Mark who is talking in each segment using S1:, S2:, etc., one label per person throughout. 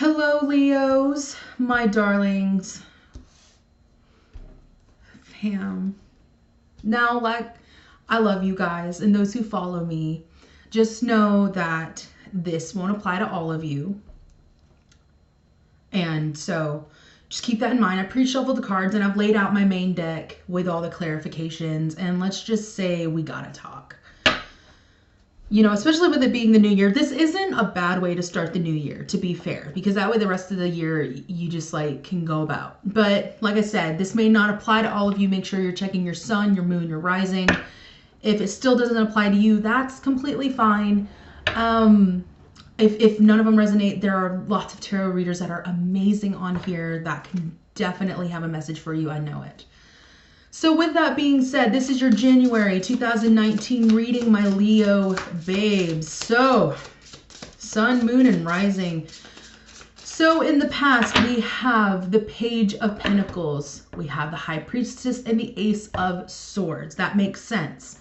S1: Hello, Leos, my darlings. Fam. Now, I love you guys and those who follow me. Just know that this won't apply to all of you. And so just keep that in mind. I pre-shuffled the cards and I've laid out my main deck with all the clarifications. And let's just say we gotta talk. You know, especially with it being the new year, this isn't a bad way to start the new year, to be fair, because that way the rest of the year you just can go about. But like I said, this may not apply to all of you. Make sure you're checking your sun, your moon, your rising. If it still doesn't apply to you, that's completely fine. If none of them resonate, there are lots of tarot readers that are amazing on here that can definitely have a message for you. I know it. So with that being said, this is your January 2019 reading, my Leo babes. So, sun, moon, and rising. So in the past, we have the Page of Pentacles. We have the High Priestess and the Ace of Swords. That makes sense.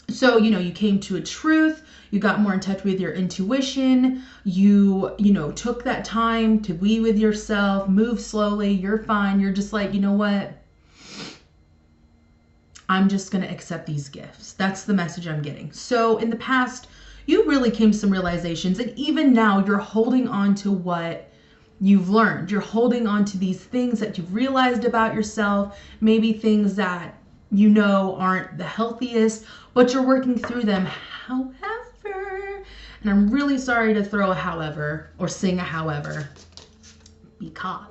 S1: So, you know, you came to a truth. You got more in touch with your intuition. You took that time to be with yourself, move slowly. You're fine. You're just like, you know what? I'm just going to accept these gifts. That's the message I'm getting. So in the past, you really came to some realizations. And even now, you're holding on to what you've learned. You're holding on to these things that you've realized about yourself. Maybe things that you know aren't the healthiest, but you're working through them. However, and I'm really sorry to throw a however or sing a however, because,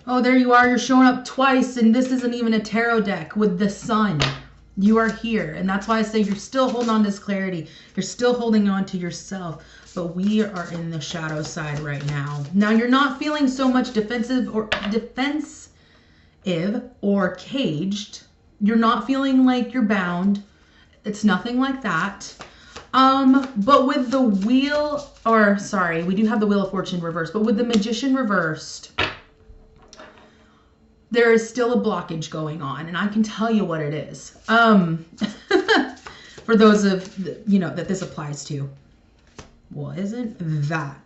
S1: oh, there you are. You're showing up twice, and this isn't even a tarot deck with the sun. You are here, and that's why I say you're still holding on to this clarity. You're still holding on to yourself, but we are in the shadow side right now. Now, you're not feeling so much defensive or caged. You're not feeling like you're bound. It's nothing like that. But with the wheel, or sorry, we do have the Wheel of Fortune reversed, but with the Magician reversed, there is still a blockage going on, and I can tell you what it is. For those of, you know, that this applies to. Well, isn't that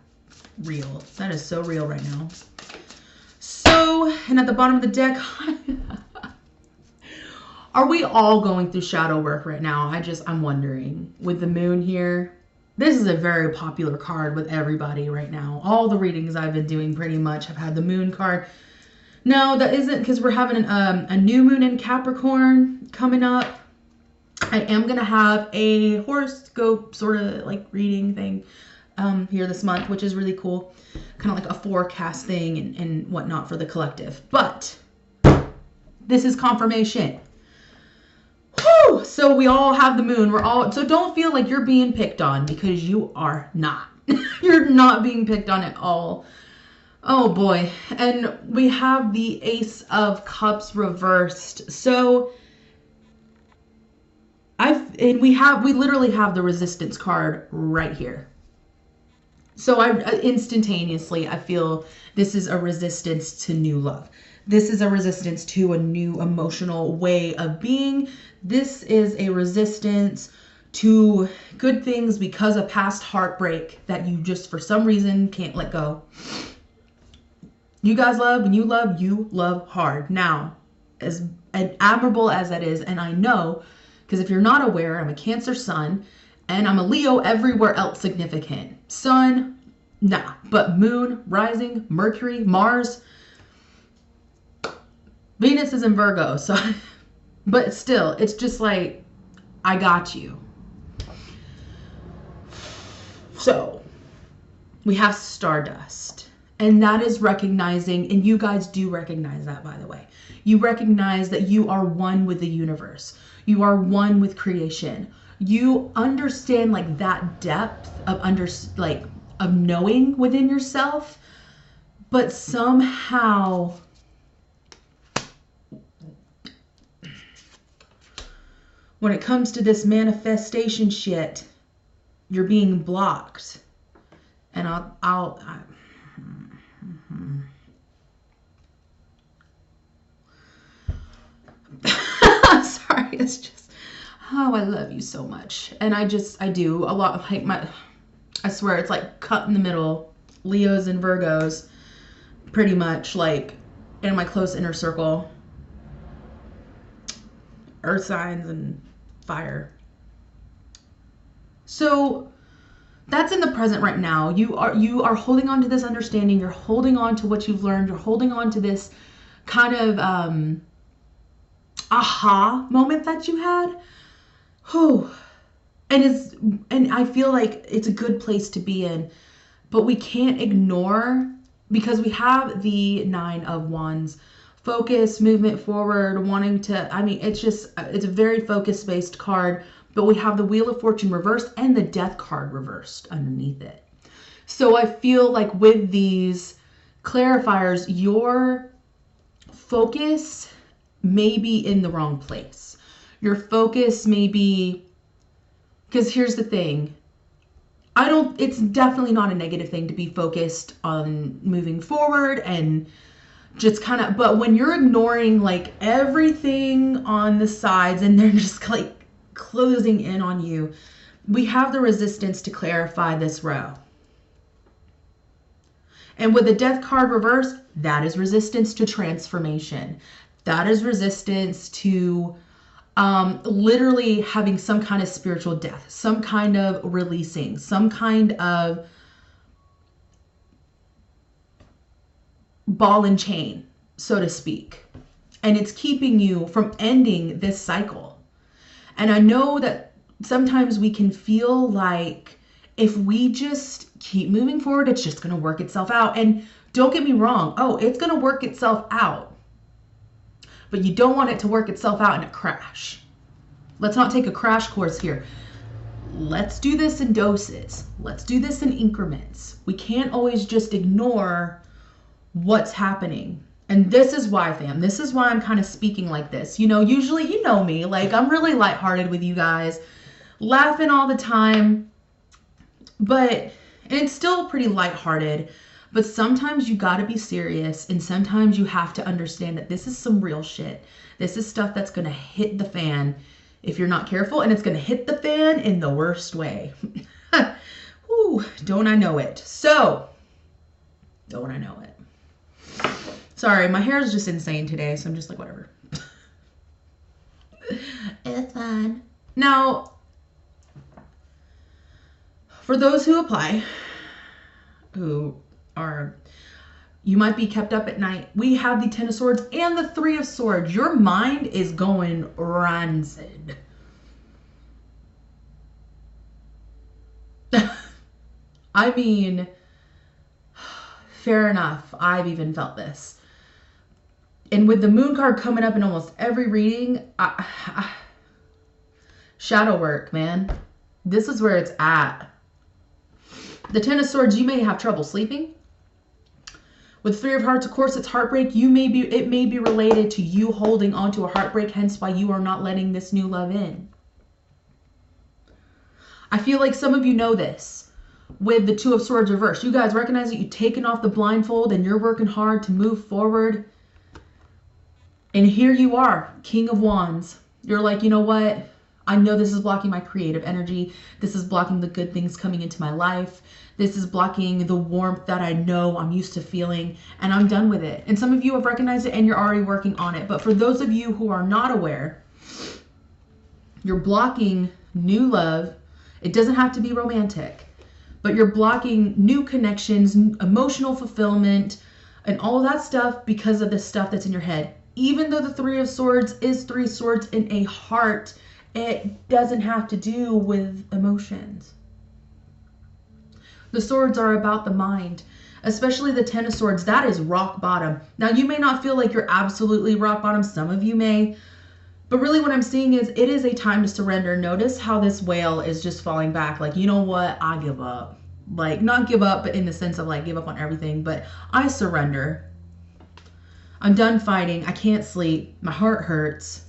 S1: real? That is so real right now. So, and at the bottom of the deck, are we all going through shadow work right now? I'm wondering. With the moon here, this is a very popular card with everybody right now. All the readings I've been doing pretty much have had the moon card. No, that isn't, because we're having a new moon in Capricorn coming up. I am going to have a horoscope sort of like reading thing here this month, which is really cool. Kind of like a forecast thing and whatnot for the collective. But this is confirmation. Whew! So we all have the moon. So don't feel like you're being picked on, because you are not. You're not being picked on at all. Oh boy. And we have the Ace of Cups reversed. So we literally have the Resistance card right here. So instantaneously, I feel this is a resistance to new love. This is a resistance to a new emotional way of being. This is a resistance to good things because of past heartbreak that you just, for some reason, can't let go. You guys love, when you love hard. Now, as admirable as that is, and I know, because if you're not aware, I'm a Cancer sun, and I'm a Leo everywhere else significant. Sun, nah, but moon, rising, Mercury, Mars, Venus is in Virgo, so, but still, it's just like, I got you. So, we have Stardust, and that is recognizing, and you guys do recognize that, by the way. You recognize that you are one with the universe. You are one with creation. You understand like that depth of of knowing within yourself, but somehow when it comes to this manifestation shit, you're being blocked. And sorry, it's just, oh, I love you so much. And I do a lot of I swear it's like cut in the middle. Leos and Virgos, pretty much like in my close inner circle. Earth signs and fire. So that's in the present right now. You are holding on to this understanding. You're holding on to what you've learned. You're holding on to this kind of aha moment that you had. Whew. And I feel like it's a good place to be in, but we can't ignore, because we have the 9 of Wands, focus, movement forward, wanting to, I mean, it's a very focus based card, but we have the Wheel of Fortune reversed and the Death card reversed underneath it. So I feel like with these clarifiers, your focus may be in the wrong place. Your focus may be, because here's the thing, it's definitely not a negative thing to be focused on moving forward and just kind of, but when you're ignoring like everything on the sides and they're just like closing in on you, we have the Resistance to clarify this row. And with the Death card reversed, that is resistance to transformation. That is resistance to literally having some kind of spiritual death, some kind of releasing, some kind of ball and chain, so to speak. And it's keeping you from ending this cycle. And I know that sometimes we can feel like if we just keep moving forward, it's just going to work itself out. And don't get me wrong. Oh, it's going to work itself out. But you don't want it to work itself out in a crash. Let's not take a crash course here. Let's do this in doses. Let's do this in increments. We can't always just ignore what's happening. And this is why, fam, this is why I'm kind of speaking like this. You know, usually, you know me, like I'm really lighthearted with you guys, laughing all the time, and it's still pretty lighthearted. But sometimes you got to be serious, and sometimes you have to understand that this is some real shit. This is stuff that's going to hit the fan if you're not careful, and it's going to hit the fan in the worst way. Whew, don't I know it? So, don't I know it? Sorry, my hair is just insane today, so I'm just like, whatever. It's fine. Now, for those who apply, you might be kept up at night, we have the 10 of Swords and the 3 of Swords. Your mind is going rancid. I mean, fair enough. I've even felt this. And with the Moon card coming up in almost every reading, shadow work, man. This is where it's at. The 10 of Swords, you may have trouble sleeping. With 3 of Hearts, of course, it's heartbreak. It may be related to you holding on to a heartbreak, hence why you are not letting this new love in. I feel like some of you know this. With the 2 of Swords reversed, you guys recognize that you've taken off the blindfold and you're working hard to move forward. And here you are, King of Wands. You're like, you know what? I know this is blocking my creative energy. This is blocking the good things coming into my life. This is blocking the warmth that I know I'm used to feeling, and I'm done with it. And some of you have recognized it and you're already working on it. But for those of you who are not aware, you're blocking new love. It doesn't have to be romantic, but you're blocking new connections, emotional fulfillment, and all of that stuff because of the stuff that's in your head. Even though the 3 of Swords is 3 swords in a heart, it doesn't have to do with emotions. The swords are about the mind, especially the 10 of Swords. That is rock bottom. Now, you may not feel like you're absolutely rock bottom. Some of you may. But really what I'm seeing is it is a time to surrender. Notice how this whale is just falling back. Like, you know what? I give up. Like, not give up, but in the sense of like give up on everything. But I surrender. I'm done fighting. I can't sleep. My heart hurts.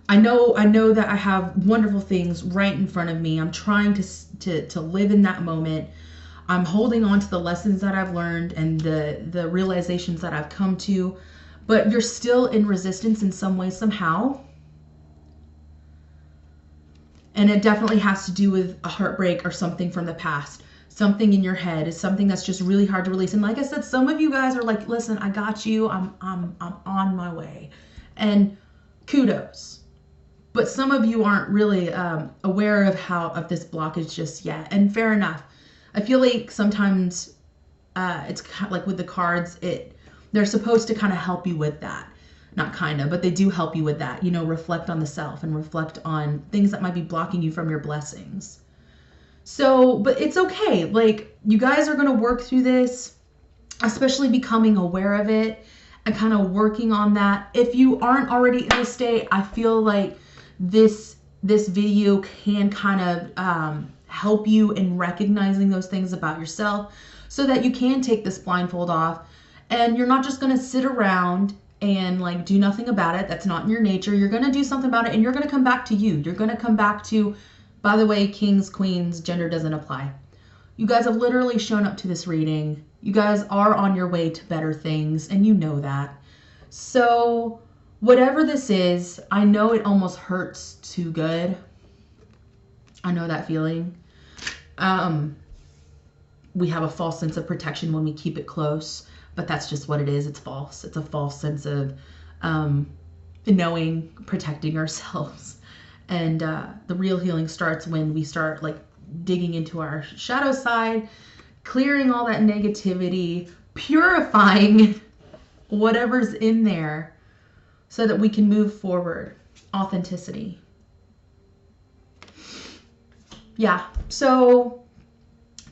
S1: I know that I have wonderful things right in front of me. I'm trying to live in that moment. I'm holding on to the lessons that I've learned and the realizations that I've come to, but you're still in resistance in some way, somehow. And it definitely has to do with a heartbreak or something from the past. Something in your head is something that's just really hard to release. And like I said, some of you guys are like, listen, I got you. I'm on my way. And kudos. But some of you aren't really aware of this blockage just yet. And fair enough. I feel like sometimes it's kind of like with the cards, they're supposed to kind of help you with that. Not kind of, but they do help you with that. You know, reflect on the self and reflect on things that might be blocking you from your blessings. So, but it's okay. Like, you guys are going to work through this, especially becoming aware of it and kind of working on that. If you aren't already in this state, I feel like this video can kind of help you in recognizing those things about yourself so that you can take this blindfold off and you're not just going to sit around and like do nothing about it. That's not in your nature. You're going to do something about it, and you're going to come back to you. You're going to come back to, by the way, kings, queens, gender doesn't apply. You guys have literally shown up to this reading. You guys are on your way to better things, and you know that. So whatever this is, I know it almost hurts too good. I know that feeling. We have a false sense of protection when we keep it close. But that's just what it is. It's false. It's a false sense of knowing, protecting ourselves. And the real healing starts when we start like digging into our shadow side, clearing all that negativity, purifying whatever's in there so that we can move forward. Authenticity. Yeah. So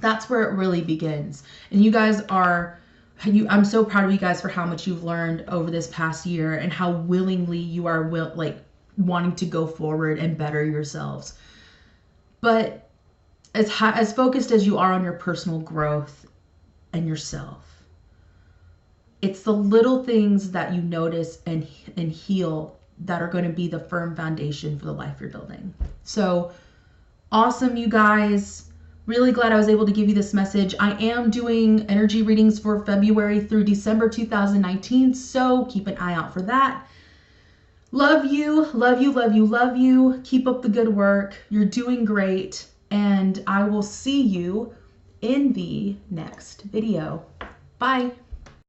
S1: that's where it really begins. And you guys are... I'm so proud of you guys for how much you've learned over this past year and how willingly you are wanting to go forward and better yourselves. But as focused as you are on your personal growth and yourself, it's the little things that you notice and heal that are going to be the firm foundation for the life you're building. So awesome, you guys. Really glad I was able to give you this message. I am doing energy readings for February through December 2019, so keep an eye out for that. Love you, love you, love you, love you. Keep up the good work. You're doing great, and I will see you in the next video. Bye.